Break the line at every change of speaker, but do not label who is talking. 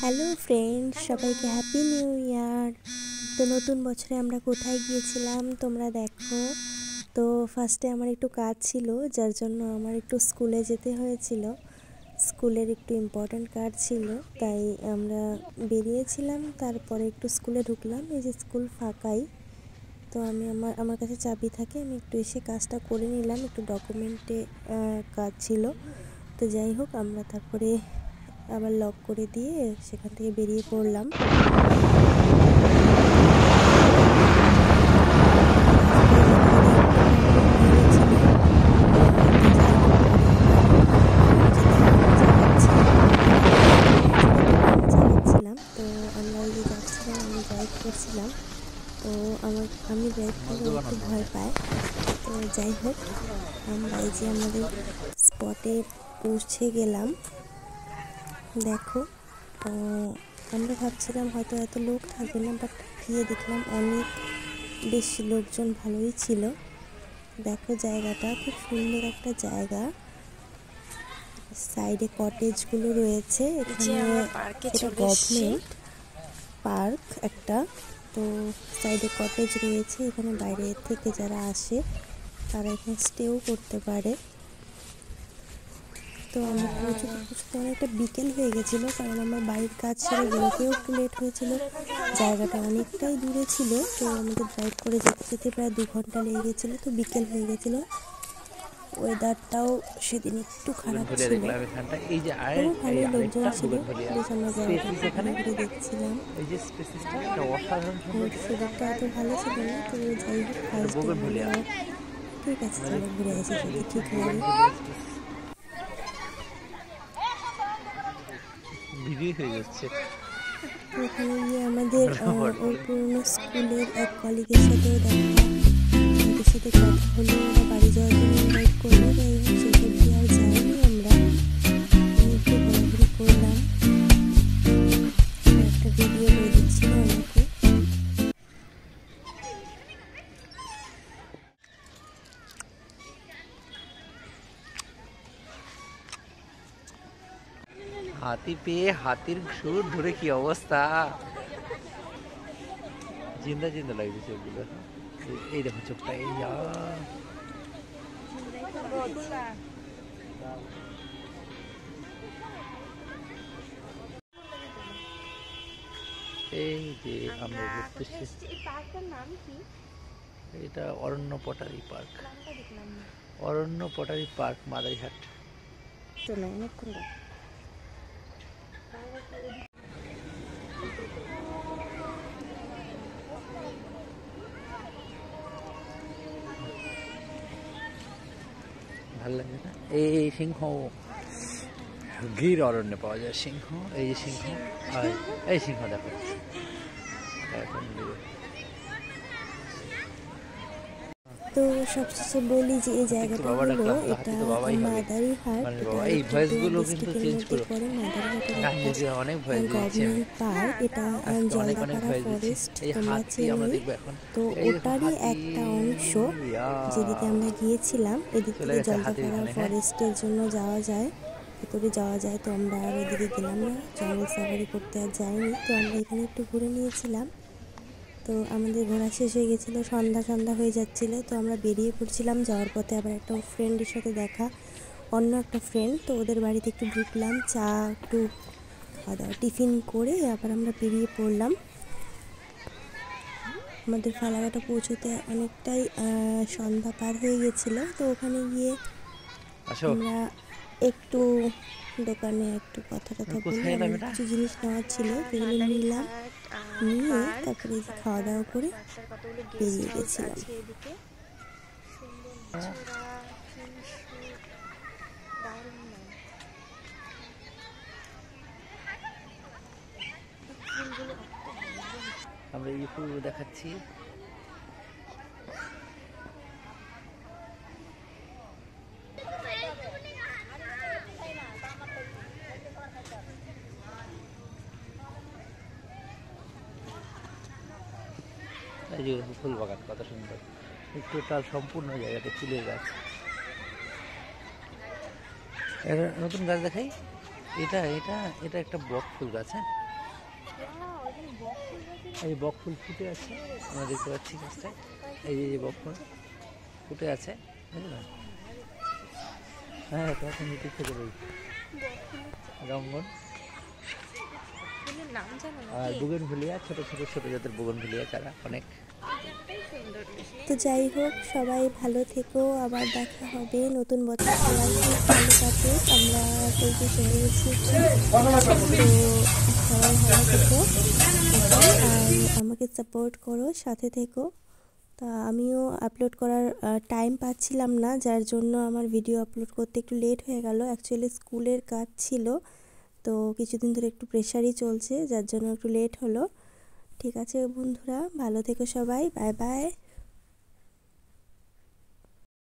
Hello friends, সবাইকে happy new year. তো নতুন বছরে আমরা কোথায় গিয়েছিলাম তোমরা দেখো। তো ফার্স্টে আমার একটু কাজ ছিল, যার জন্য আমার একটু স্কুলে যেতে হয়েছিল। স্কুলের একটু ইম্পর্ট্যান্ট কাজ ছিল, তাই আমরা বেরিয়েছিলাম। তারপরে একটু স্কুলে ঢুকলাম, এই যে স্কুল ফাঁকাই। তো আমার কাছে চাবি থাকে, আমি একটু এসে কাজটা করে নিলাম, একটু ডকুমেন্টে কাজ ছিল। তো যাই হোক, আমরা তারপরে আবার লক করে দিয়ে সেখান থেকে বেরিয়ে পড়লাম। তো আমরা এই যে যাচ্ছিলাম, আমি ড্রাইভ করছিলাম। তো আমি ড্রাইভ করতে একটু ভয় পাই। তো যাই হোক, আমরা এই যে আমাদের স্পটে পৌঁছে গেলাম। দেখো, আমরা ভাবছিলাম হয়তো এত লোক থাকবে না, বাট গিয়ে দেখলাম অনেক বেশি লোকজন, ভালোই ছিল। দেখো, জায়গাটা খুব সুন্দর একটা জায়গা। সাইডে কটেজগুলো রয়েছে, এখানে এটা গভর্নমেন্ট পার্ক একটা। তো সাইডে কটেজ রয়েছে, এখানে বাইরে থেকে যারা আসে তারা এখানে স্টেও করতে পারে। তো আমরা পৌঁছতে অনেকটা বিকেল হয়ে গেছিলো, কারণ আমার বাড়ির কাজ সেরে বেরোতেও একটু লেট হয়েছিল। জায়গাটা অনেকটাই দূরে ছিল, তো আমাদের ড্রাইভ করে যেতে যেতে প্রায় 2 ঘন্টা লেগে গেছিলো। তো বিকেল হয়ে গেছিলো, ওয়েদারটাও সেদিন একটু খারাপ ছিল। ভালোই লোকজন ছিল, বেশ আমরা জায়গাটা ঘুরে দেখছিলাম। শরীরটা এত ভালো ছিল না, তো যাই হোক ফার্স্ট ডে বললো ঠিক আছে চলো ঘুরে আসি, যদি ঠিক লাগে। ওখানে গিয়ে আমাদের ওই পুরোনো স্কুলের এক কলিগের সাথেও দেখা, ওদের সাথে কথা হলো, ওরা বাড়ি যাওয়ার জন্য ইনভাইট করলো। যাই হোক, সেসব দিয়ে আর যাইনি আমরা, একটু ঘোরাঘুরি করলাম। একটা ভিডিও করে দিচ্ছিল আমাকে।
হাতি পেয়ে হাতির সুর ধরে কি অবস্থা, জিন্দা জিন্দা লাগছে চোখগুলো। এই দেখো চোখটা, এই যে আমরা ঘুরতেছি। এটা অরণ্য পটারি পার্ক, অরণ্য পটারি পার্ক, মাদারিহাট। ভাল লাগে না? এই সিংহ, গির অরণ্যে পাওয়া যায় সিংহ। এই যে সিংহ, এই সিংহ দেখো এখন।
তো সবশেষে বলি যে এই জায়গাটা হলো এটা মাদারিহাট, পরে মাদারিহাটের গভর্নমেন্ট পার্ক। এটা জলদাপাড়া ফরেস্ট, তোমরা চেনো। তো ওটারই একটা অংশ, যেদিকে আমরা গিয়েছিলাম এদিক থেকে জলদাপাড়া ফরেস্টের জন্য যাওয়া যায়, ভেতরে যাওয়া যায়। তো আমরা আর ওদিকে গেলাম না, জঙ্গল সাফারি করতে আর যাইনি। তো আমরা এখানে একটু ঘুরে নিয়েছিলাম। তো আমাদের ঘোরা শেষ হয়ে গেছিলো, সন্ধ্যা হয়ে যাচ্ছিলো। তো আমরা বেরিয়ে পড়ছিলাম। যাওয়ার পথে আবার একটা ফ্রেন্ডের সাথে দেখা, অন্য একটা ফ্রেন্ড। তো ওদের বাড়িতে একটু ঢুকলাম, চা একটু খাওয়া দাওয়া টিফিন করে আবার আমরা বেরিয়ে পড়লাম। আমাদের ফালাকাটা পৌঁছতে অনেকটাই সন্ধ্যা পার হয়ে গেছিলো। তো ওখানে গিয়ে আমরা একটু দোকানে একটু কথা বলে কিছু জিনিস নেওয়ার ছিল, সেগুলো নিলাম। নিয়ে তারপরে খাওয়া দাওয়া করে বেরিয়ে গেছিলাম।
আমরা এই ফুল দেখাচ্ছি। এই যে ফুল বাগান কত সুন্দর, টোটাল সম্পূর্ণ জায়গাটা ফুলের গাছ। নতুন গাছ দেখাই, এটা এটা এটা একটা বক ফুল গাছ। হ্যাঁ, এই বকফুল ফুটে আছে, আমরা দেখতে পাচ্ছি গাছটায়। এই যে বকফুল ফুটে আছে, বুঝলেন? হ্যাঁ, তখন নিতে খেতে পারি রঙ্গন আর বুগেনভিলিয়া, ছোট ছোট ছোট জাতের বুগেনভিলিয়া চারা অনেক।
তো যাই হোক, সবাই ভালো থেকো, আবার দেখা হবে নতুন বছর। সবাই খুব ভালো কাটুক। আমরা চলতে চলে এসেছি, তো সবাই ভালো থেকো আর আমাকে সাপোর্ট করো, সাথে থেকো। তা আমিও আপলোড করার টাইম পাচ্ছিলাম না, যার জন্য আমার ভিডিও আপলোড করতে একটু লেট হয়ে গেল। অ্যাকচুয়ালি স্কুলের কাজ ছিল, তো কিছুদিন ধরে একটু প্রেশারই চলছে, যার জন্য একটু লেট হলো। ঠিক আছে বন্ধুরা, ভালো থেকো সবাই, বাই বাই।